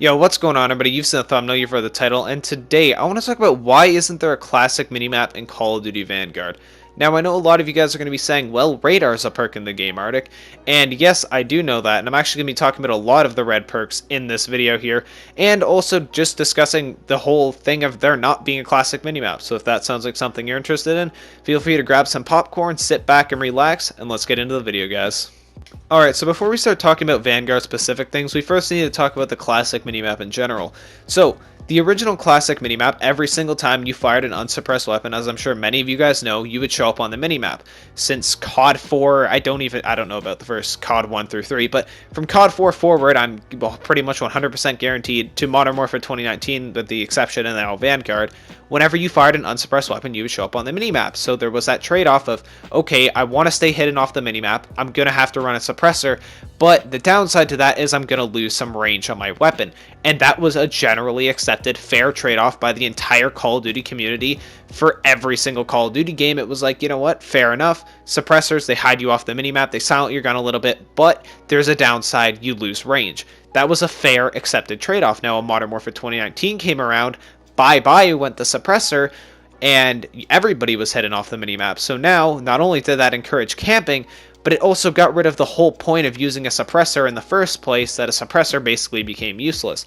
Yo, what's going on, everybody? You've seen the thumbnail, you've read the title, and today I want to talk about why isn't there a classic minimap in Call of Duty Vanguard. Now, I know a lot of you guys are going to be saying, well, radar is a perk in the game, Arctic, and yes, I do know that, and I'm actually going to be talking about a lot of the red perks in this video here, and also just discussing the whole thing of there not being a classic minimap. So if that sounds like something you're interested in, feel free to grab some popcorn, sit back and relax, and let's get into the video, guys. Alright, so before we start talking about Vanguard specific things, we first need to talk about the classic minimap in general. So, the original classic minimap, every single time you fired an unsuppressed weapon, as I'm sure many of you guys know, you would show up on the minimap. Since COD 4, I don't know about the first COD 1 through 3, but from COD 4 forward, I'm pretty much 100% guaranteed to Modern Warfare 2019, with the exception of now Vanguard, whenever you fired an unsuppressed weapon, you would show up on the minimap. So there was that trade-off of, okay, I want to stay hidden off the minimap, I'm going to have to run a suppressor, but the downside to that is I'm going to lose some range on my weapon. And that was a generally accepted fair trade-off by the entire Call of Duty community. For every single Call of Duty game, it was like, you know what, fair enough. Suppressors, they hide you off the minimap, they silent your gun a little bit, but there's a downside, you lose range. That was a fair, accepted trade-off. Now, when Modern Warfare 2019 came around, bye-bye went the suppressor, and everybody was heading off the minimap. So now, not only did that encourage camping, but it also got rid of the whole point of using a suppressor in the first place, that a suppressor basically became useless.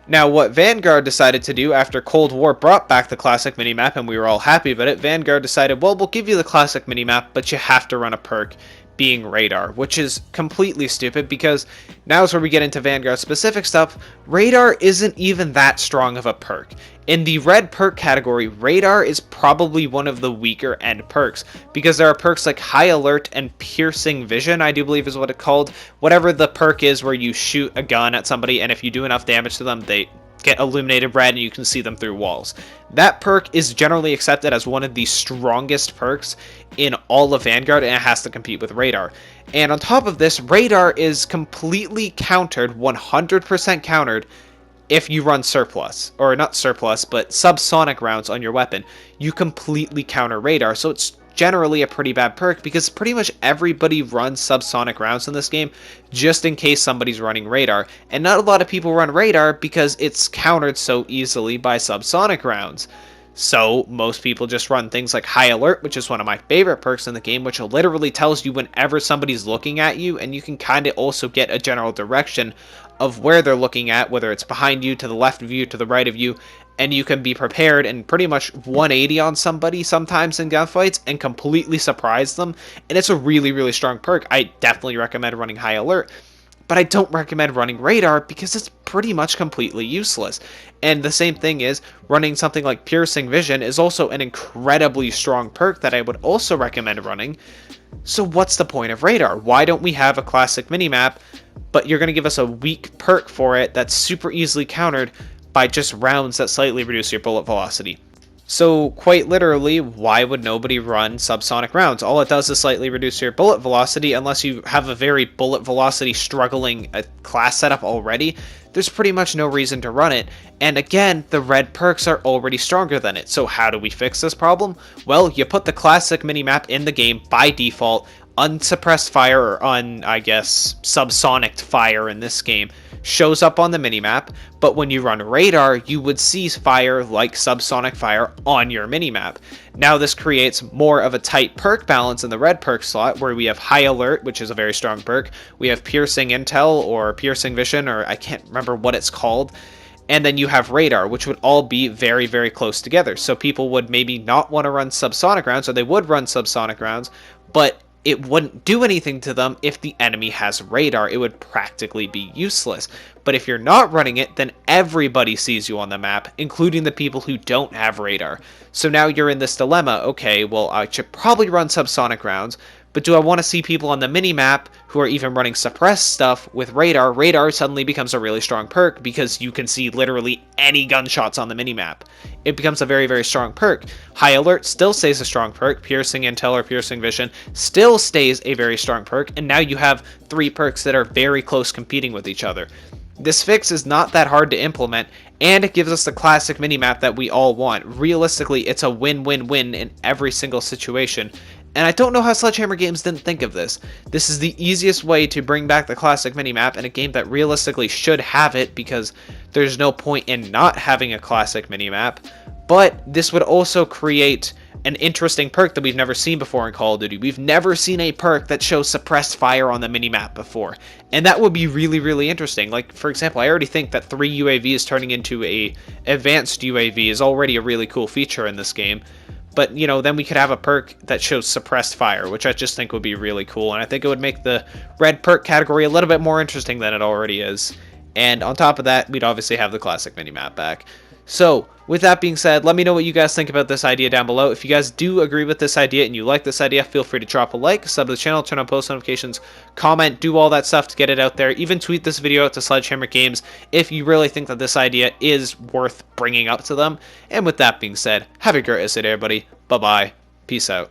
Now, what Vanguard decided to do after Cold War brought back the classic minimap, and we were all happy about it, Vanguard decided, well, we'll give you the classic minimap, but you have to run a perk, being radar, which is completely stupid because now is where we get into Vanguard specific stuff. Radar isn't even that strong of a perk. In the red perk category, radar is probably one of the weaker end perks because there are perks like high alert and piercing vision, I do believe is what it's called. Whatever the perk is where you shoot a gun at somebody and if you do enough damage to them, they get illuminated red and you can see them through walls. That perk is generally accepted as one of the strongest perks in all of Vanguard, and it has to compete with radar. And on top of this, radar is completely countered, 100% countered, if you run surplus, or not surplus, but subsonic rounds on your weapon. You completely counter radar, so it's generally a pretty bad perk because pretty much everybody runs subsonic rounds in this game just in case somebody's running radar, and not a lot of people run radar because it's countered so easily by subsonic rounds. So most people just run things like high alert, which is one of my favorite perks in the game, which literally tells you whenever somebody's looking at you, and you can kind of also get a general direction of where they're looking at, whether it's behind you, to the left of you, to the right of you, and you can be prepared and pretty much 180 on somebody sometimes in gunfights and completely surprise them. And it's a really, really strong perk. I definitely recommend running high alert, but I don't recommend running radar because it's pretty much completely useless. And the same thing is, running something like piercing vision is also an incredibly strong perk that I would also recommend running. So what's the point of radar? Why don't we have a classic minimap, but you're going to give us a weak perk for it that's super easily countered by just rounds that slightly reduce your bullet velocity? So quite literally, why would nobody run subsonic rounds? All it does is slightly reduce your bullet velocity. Unless you have a very bullet velocity struggling class setup already, there's pretty much no reason to run it. And again, the red perks are already stronger than it. So how do we fix this problem? Well, you put the classic minimap in the game by default. Unsuppressed fire, or subsonic fire in this game, shows up on the minimap, but when you run radar, you would see fire like subsonic fire on your minimap. Now this creates more of a tight perk balance in the red perk slot, where we have high alert, which is a very strong perk, we have piercing intel or piercing vision, or I can't remember what it's called, and then you have radar, which would all be very, very close together. So people would maybe not want to run subsonic rounds, or they would run subsonic rounds, but it wouldn't do anything to them if the enemy has radar. It would practically be useless. But if you're not running it, then everybody sees you on the map, including the people who don't have radar. So now you're in this dilemma. Okay, well, I should probably run subsonic rounds, but do I want to see people on the minimap who are even running suppressed stuff with radar? Radar suddenly becomes a really strong perk because you can see literally any gunshots on the minimap. It becomes a very, very strong perk. High alert still stays a strong perk. Piercing intel or piercing vision still stays a very strong perk. And now you have 3 perks that are very close competing with each other. This fix is not that hard to implement, and it gives us the classic minimap that we all want. Realistically, it's a win-win-win in every single situation. And I don't know how Sledgehammer Games didn't think of this. This is the easiest way to bring back the classic minimap in a game that realistically should have it, because there's no point in not having a classic minimap, but this would also create an interesting perk that we've never seen before in Call of Duty. We've never seen a perk that shows suppressed fire on the minimap before, and that would be really, really interesting. Like, for example, I already think that 3 UAVs turning into a advanced UAV is already a really cool feature in this game. But, you know, then we could have a perk that shows suppressed fire, which I just think would be really cool, and I think it would make the red perk category a little bit more interesting than it already is. And on top of that, we'd obviously have the classic minimap back. So, with that being said, let me know what you guys think about this idea down below. If you guys do agree with this idea and you like this idea, feel free to drop a like, sub to the channel, turn on post notifications, comment, do all that stuff to get it out there. Even tweet this video out to Sledgehammer Games if you really think that this idea is worth bringing up to them. And with that being said, have a great rest of the day, everybody. Bye-bye. Peace out.